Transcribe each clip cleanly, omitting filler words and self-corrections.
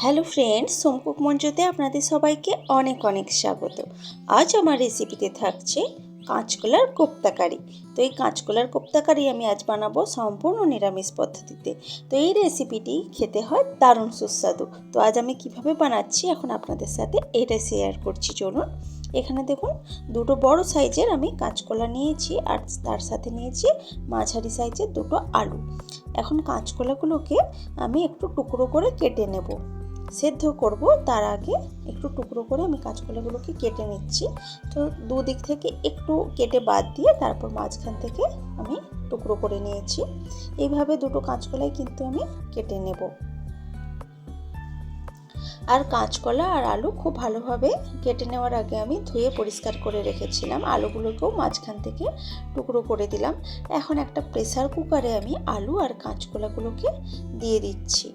Hello friends, সোম cook মঞ্চতে আপনাদের সবাইকে অনেক অনেক স্বাগত। আজ আমার রেসিপিতে থাকছে কাঁচকলার কোপ্তা কারি। তো এই কাঁচকলার কোপ্তা কারি আমি আজ বানাবো সম্পূর্ণ নিরামিষ পদ্ধতিতে। তো এই রেসিপিটি খেতে হয় দারুণ সুস্বাদু। তো আজ আমি কিভাবে বানাচ্ছি এখন আপনাদের সাথে এটা শেয়ার করছি। চলুন, এখানে দেখুন দুটো বড় সাইজের আমি কাঁচকলা নিয়েছি আর তার সাথে নিয়েছি মাঝারি সাইজের দুটো আলু। এখন কাঁচকলাগুলোকে আমি একটু টুকরো করে কেটে নেব। সেদ্ধ করব তার আগে একটু টুকরো করে আমি কাঁচকলাগুলোকে কেটে নিচ্ছি। তো দুদিক থেকে একটু কেটে বাদ দিয়ে তারপর মাঝখান থেকে আমি টুকরো করে নিয়েছি। এইভাবে দুটো কাঁচকলাই কিন্তু আমি কেটে নেব। আর কাঁচকলা আর আলু খুব ভালোভাবে কেটে নেওয়ার আগে আমি ধুয়ে পরিষ্কার করে রেখেছিলাম। আলুগুলোকেও মাঝখান থেকে টুকরো করে দিলাম। এখন একটা প্রেসার কুকারে আমি আলু আর কাঁচকলাগুলোকে দিয়ে দিচ্ছি।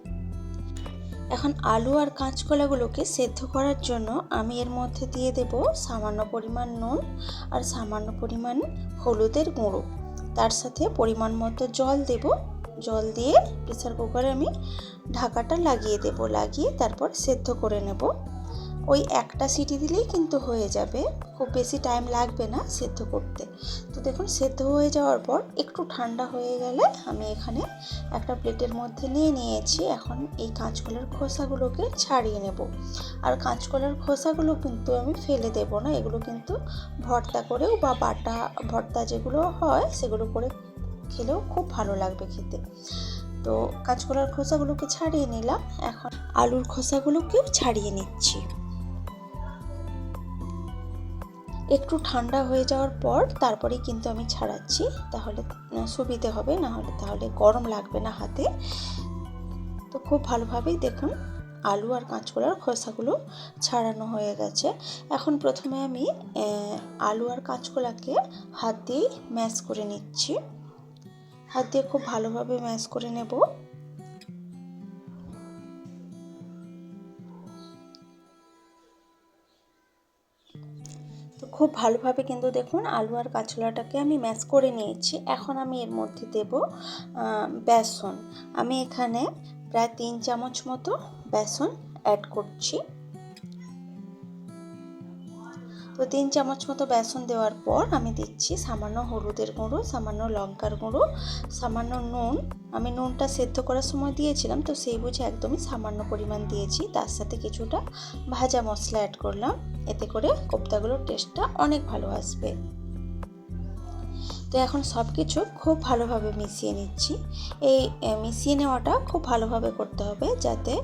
এখন আলু আর কাঁচকলাগুলোকে সেদ্ধ করার জন্য আমি এর মধ্যে দিয়ে দেব সামান্য পরিমাণ নুন আর সামান্য পরিমাণ হলুদের গুঁড়ো। তার সাথে পরিমাণ মতো জল দেব। জল দিয়ে প্রেসার কুকারে আমি ঢাকাটা লাগিয়ে দেব। লাগিয়ে তারপর সেদ্ধ করে নেব। ওই একটা সিটি দিলেই কিন্তু হয়ে যাবে, খুব বেশি টাইম লাগবে না সেদ্ধ করতে। তো দেখুন সেদ্ধ হয়ে যাওয়ার পর একটু ঠান্ডা হয়ে গেলে আমি এখানে একটা প্লেটের মধ্যে নিয়ে নিয়েছি। এখন এই কাঁচকলার খোসাগুলোকে ছাড়িয়ে নেব। আর কাঁচকলার খোসাগুলো কিন্তু আমি ফেলে দেব না, এগুলো কিন্তু ভর্তা করেও বা বাটা ভর্তা যেগুলো হয় সেগুলো করে খেলেও খুব ভালো লাগবে খেতে। তো কাঁচকলার খোসাগুলোকে ছাড়িয়ে নিলাম। এখন আলুর খোসাগুলোকেও ছাড়িয়ে নিচ্ছি। একটু ঠান্ডা হয়ে যাওয়ার পর তারপরেই কিন্তু আমি ছাড়াচ্ছি, তাহলে সুবিধে হবে, তাহলে গরম লাগবে না হাতে। তো খুব ভালোভাবেই দেখুন আলু আর কাঁচকলার খোসাগুলো ছাড়ানো হয়ে গেছে। এখন প্রথমে আমি আলু আর কাঁচকলাকে হাত দিয়ে ম্যাশ করে নিচ্ছি। হাত দিয়ে খুব ভালোভাবে ম্যাশ করে নেব। তো খুব ভালোভাবে কিন্তু দেখুন আলু আর কাঁচকলাটাকে আমি ম্যাশ করে নিয়েছি। এখন আমি এর মধ্যে দেব বেসন। আমি এখানে প্রায় 3 চামচ মতো বেসন অ্যাড করছি। তো 3 চামচ মতো বেসন দেওয়ার পর আমি দিচ্ছি সামান্য হলুদের গুঁড়ো, সামান্য লঙ্কার গুঁড়ো, সামান্য নুন। আমি নুনটা সেদ্ধ করার সময় দিয়েছিলাম, তো সেই বুঝে একদমই সামান্য পরিমাণ দিয়েছি। তার সাথে কিছুটা ভাজা মশলা অ্যাড করলাম, এতে করে কোপ্তাগুলোর টেস্টটা অনেক ভালো আসবে। তো এখন সব কিছু খুব ভালোভাবে মিশিয়ে নিচ্ছি। এই মিশিয়ে নেওয়াটা খুব ভালোভাবে করতে হবে, যাতে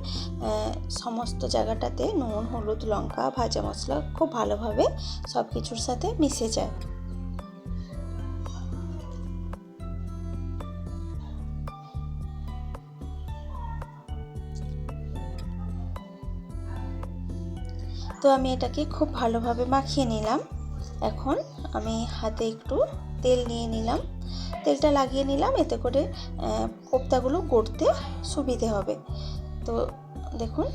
সমস্ত জায়গাটাতে নুন, হলুদ, লঙ্কা, ভাজা মশলা খুব ভালোভাবে সব কিছুর সাথে মিশে যায়। তো আমি এটাকে খুব ভালোভাবে মাখিয়ে নিলাম। এখন আমি হাতে একটু তেল নিয়ে নিলাম, তেলটা লাগিয়ে নিলাম, এতে করে কোপ্তাগুলো গড়তে সুবিধে হবে। তো দেখুন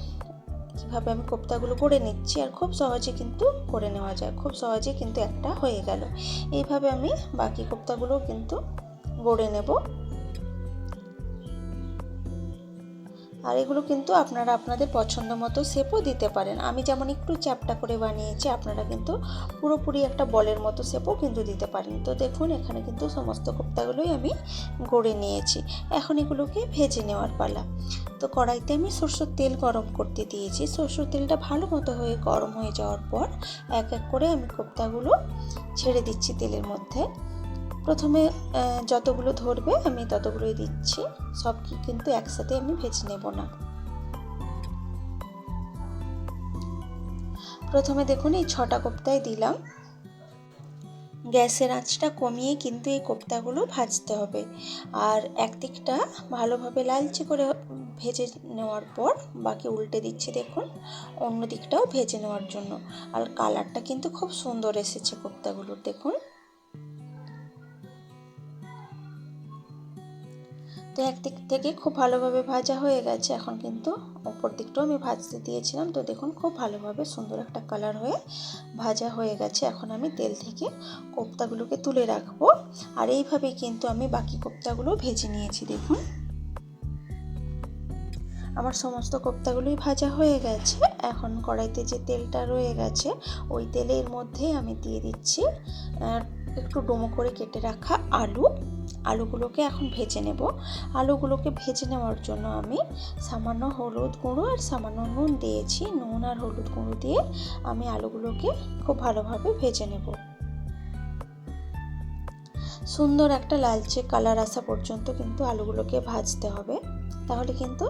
কীভাবে আমি কোপ্তাগুলো গড়ে নিচ্ছি, আর খুব সহজে কিন্তু করে নেওয়া যায়, খুব সহজে কিন্তু একটা হয়ে গেল। এইভাবে আমি বাকি কোপ্তাগুলো কিন্তু গড়ে নেব। আর এগুলো কিন্তু আপনারা আপনাদের পছন্দ মতো শেপও দিতে পারেন। আমি যেমন একটু চ্যাপ্টা করে বানিয়েছি, আপনারা কিন্তু পুরোপুরি একটা বলের মতো শেপও কিন্তু দিতে পারেন। তো দেখুন এখানে কিন্তু সমস্ত কোপ্তাগুলোই আমি গড়ে নিয়েছি। এখন এগুলোকে ভেজে নেওয়ার পালা। তো কড়াইতে আমি সরষের তেল গরম করতে দিয়েছি। সরষের তেলটা ভালো মতো হয়ে গরম হয়ে যাওয়ার পর এক এক করে আমি কোপ্তাগুলো ছেড়ে দিচ্ছি তেলের মধ্যে। প্রথমে যতগুলো ধরবে আমি ততগুলোই দিচ্ছি, সব কিন্তু একসাথে আমি ভেজে নেব না। প্রথমে দেখুন এই 6টা কোপ্তাই দিলাম। গ্যাসের আঁচটা কমিয়ে কিন্তু এই কোপ্তাগুলো ভাজতে হবে। আর একদিকটা ভালোভাবে লালচে করে ভেজে নেওয়ার পর বাকি উল্টে দিচ্ছি, দেখুন অন্য দিকটাও ভেজে নেওয়ার জন্য। আর কালারটা কিন্তু খুব সুন্দর এসেছে কোপ্তাগুলোর, দেখুন। তো একদিক থেকে খুব ভালোভাবে ভাজা হয়ে গেছে, এখন কিন্তু অপর দিকটাও আমি ভাজতে দিয়েছিলাম। তো দেখুন খুব ভালোভাবে সুন্দর একটা কালার হয়ে ভাজা হয়ে গেছে। এখন আমি তেল থেকে কোপ্তাগুলোকে তুলে রাখবো। আর এইভাবেই কিন্তু আমি বাকি কোপ্তাগুলো ভেজে নিয়েছি, দেখুন। আমার সমস্ত কোপ্তাগুলোই ভাজা হয়ে গেছে। এখন কড়াইতে যে তেলটা রয়ে গেছে ওই তেলের মধ্যে আমি দিয়ে দিচ্ছি একটু ডুমো করে কেটে রাখা আলুগুলোকে এখন ভেজে নেব। আলুগুলোকে ভেজে নেওয়ার জন্য আমি সামান্য হলুদ গুঁড়ো আর সামান্য নুন দিয়েছি। নুন আর হলুদ গুঁড়ো দিয়ে আমি আলুগুলোকে খুব ভালোভাবে ভেজে নেব। সুন্দর একটা লালচে কালার আসা পর্যন্ত কিন্তু আলুগুলোকে ভাজতে হবে, তাহলে কিন্তু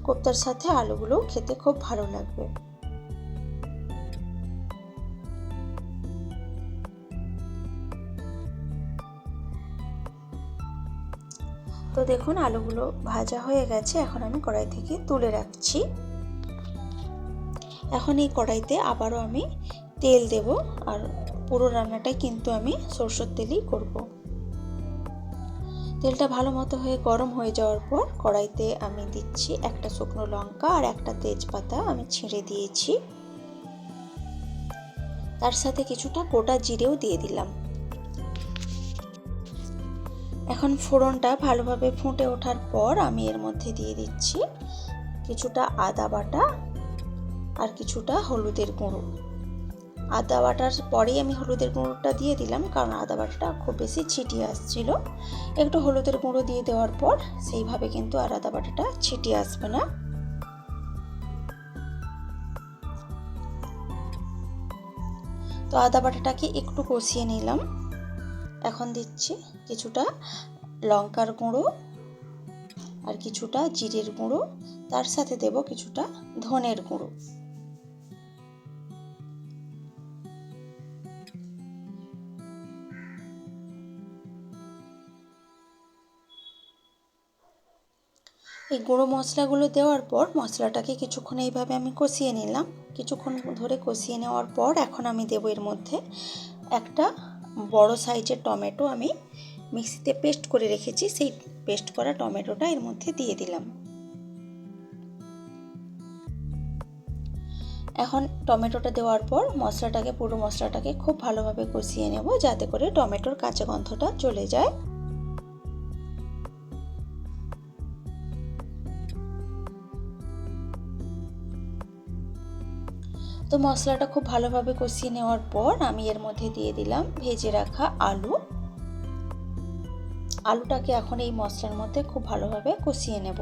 কোপ্তার সাথে আলুগুলো খেতে খুব ভালো লাগবে। তো দেখুন আলুগুলো ভাজা হয়ে গেছে, এখন আমি কড়াই থেকে তুলে রাখছি। এখন এই কড়াইতে আবারও আমি তেল দেব, আর পুরো রান্নাটাই কিন্তু আমি সরষের তেলই করব। তেলটা ভালো মতো হয়ে গরম হয়ে যাওয়ার পর কড়াইতে আমি দিচ্ছি একটা শুকনো লঙ্কা আর একটা তেজপাতা আমি ছিঁড়ে দিয়েছি। তার সাথে কিছুটা গোটা জিরেও দিয়ে দিলাম। এখন ফোড়নটা ভালোভাবে ফুটে ওঠার পর আমি এর মধ্যে দিয়ে দিচ্ছি কিছুটা আদা বাটা আর কিছুটা হলুদের গুঁড়ো। আদা বাটার পরেই আমি হলুদের গুঁড়োটা দিয়ে দিলাম, কারণ আদা বাটাটা খুব বেশি ছিটিয়ে আসছিল। একটু হলুদের গুঁড়ো দিয়ে দেওয়ার পর সেইভাবে কিন্তু আর আদা বাটাটা ছিটিয়ে আসবে না। তো আদা বাটাটাকে একটু কষিয়ে নিলাম। এখন দিচ্ছি কিছুটা লঙ্কার গুঁড়ো আর কিছুটা জিরের গুঁড়ো, তার সাথে দেব কিছুটা ধনের গুঁড়ো। এই গুঁড়ো মশলাগুলো দেওয়ার পর মশলাটাকে কিছুক্ষণ এইভাবে আমি কষিয়ে নিলাম। কিছুক্ষণ ধরে কষিয়ে নেওয়ার পর এখন আমি দেব এর মধ্যে একটা বড় সাইজের টমেটো আমি মিক্সিতে পেস্ট করে রেখেছি, সেই পেস্ট করা টমেটোটা এর মধ্যে দিয়ে দিলাম। এখন টমেটোটা দেওয়ার পর পুরো মশলাটাকে খুব ভালোভাবে কষিয়ে নেব, যাতে করে টমেটোর কাঁচা গন্ধটা চলে যায়। তো মশলাটা খুব ভালোভাবে কষিয়ে নেওয়ার পর আমি এর মধ্যে দিয়ে দিলাম ভেজে রাখা আলুটাকে এখন এই মশলার মধ্যে খুব ভালোভাবে কষিয়ে নেব।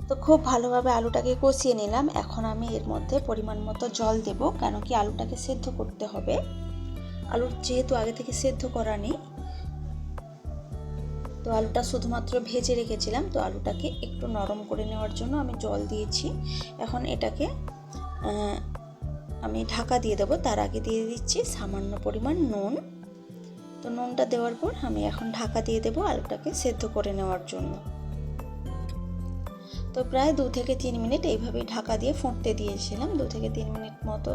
তো খুব ভালোভাবে আলুটাকে কষিয়ে নিলাম। এখন আমি এর মধ্যে পরিমাণ মতো জল দেব, কেন কি আলুটাকে সেদ্ধ করতে হবে। আলুর যেহেতু আগে থেকে সেদ্ধ করা নেই, তো আলুটা শুধুমাত্র ভেজে রেখেছিলাম, তো আলুটাকে একটু নরম করে নেওয়ার জন্য আমি জল দিয়েছি। এখন এটাকে আমি ঢাকা দিয়ে দেবো। তার আগে দিয়ে দিচ্ছি সামান্য পরিমাণ নুন। তো নুনটা দেওয়ার পর আমি এখন ঢাকা দিয়ে দেবো আলুটাকে সেদ্ধ করে নেওয়ার জন্য। তো প্রায় 2 থেকে 3 মিনিট এইভাবেই ঢাকা দিয়ে ফুটতে দিয়েছিলাম। 2 থেকে 3 মিনিট মতো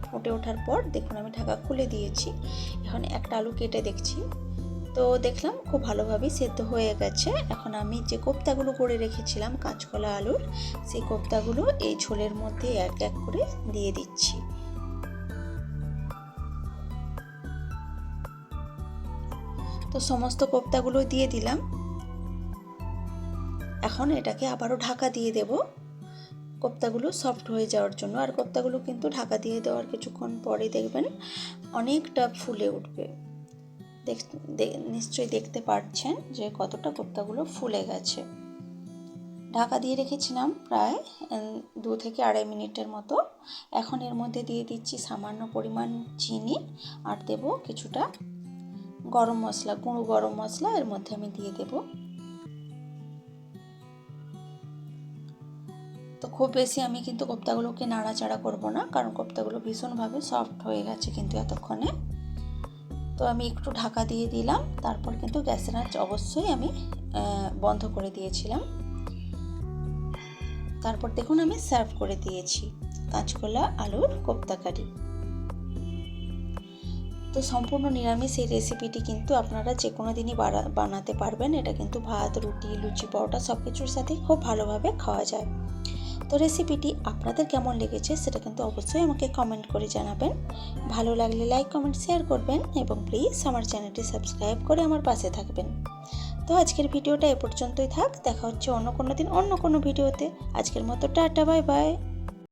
ফুটে ওঠার পর দেখুন আমি ঢাকা খুলে দিয়েছি। এখন একটা আলু কেটে দেখছি, তো দেখলাম খুব ভালোভাবেই সেদ্ধ হয়ে গেছে। এখন আমি যে কোপ্তাগুলো করে রেখেছিলাম কাঁচকলা আলুর, সেই কোপ্তাগুলো এই ঝোলের মধ্যে এক এক করে দিয়ে দিচ্ছি। তো সমস্ত কোপ্তাগুলো দিয়ে দিলাম। এখন এটাকে আবারও ঢাকা দিয়ে দেব কোপ্তাগুলো সফট হয়ে যাওয়ার জন্য। আর কোপ্তাগুলো কিন্তু ঢাকা দিয়ে দেওয়ার কিছুক্ষণ পরে দেখবেন অনেকটা ফুলে উঠবে। নিশ্চয়ই দেখতে পাচ্ছেন যে কতটা কোপ্তাগুলো ফুলে গেছে। ঢাকা দিয়ে রেখেছিলাম প্রায় 2 থেকে 2.5 মিনিটের মতো। এখন এর মধ্যে দিয়ে দিচ্ছি সামান্য পরিমাণ চিনি আর দেব কিছুটা গরম মশলা, গুঁড়ো গরম মশলা এর মধ্যে আমি দিয়ে দেব। তো খুব বেশি আমি কিন্তু কোপ্তাগুলোকে নাড়াচাড়া করব না, কারণ কোপ্তাগুলো ভীষণভাবে সফট হয়ে গেছে কিন্তু এতক্ষণে। তো আমি একটু ঢাকা দিয়ে দিলাম, তারপর কিন্তু গ্যাসের আঁচ অবশ্যই আমি বন্ধ করে দিয়েছিলাম। তারপর দেখুন আমি সার্ভ করে দিয়েছি কাঁচকলা আলুর কোপ্তা কারি। তো সম্পূর্ণ নিরামিষ এই রেসিপিটি কিন্তু আপনারা যে কোনো দিনই বানাতে পারবেন। এটা কিন্তু ভাত, রুটি, লুচি, পরোটা সব কিছুর সাথেই খুব ভালোভাবে খাওয়া যায়। তো রেসিপিটি আপনাদের কেমন লেগেছে সেটা কিন্তু অবশ্যই আমাকে কমেন্ট করে জানাবেন। ভালো লাগলে লাইক, কমেন্ট, শেয়ার করবেন এবং প্লিজ আমার চ্যানেলটি সাবস্ক্রাইব করে আমার পাশে থাকবেন। তো আজকের ভিডিওটা এ পর্যন্তই থাক। দেখা হচ্ছে অন্য কোনো দিন অন্য কোনো ভিডিওতে। আজকের মতো টাটা, বাই বাই।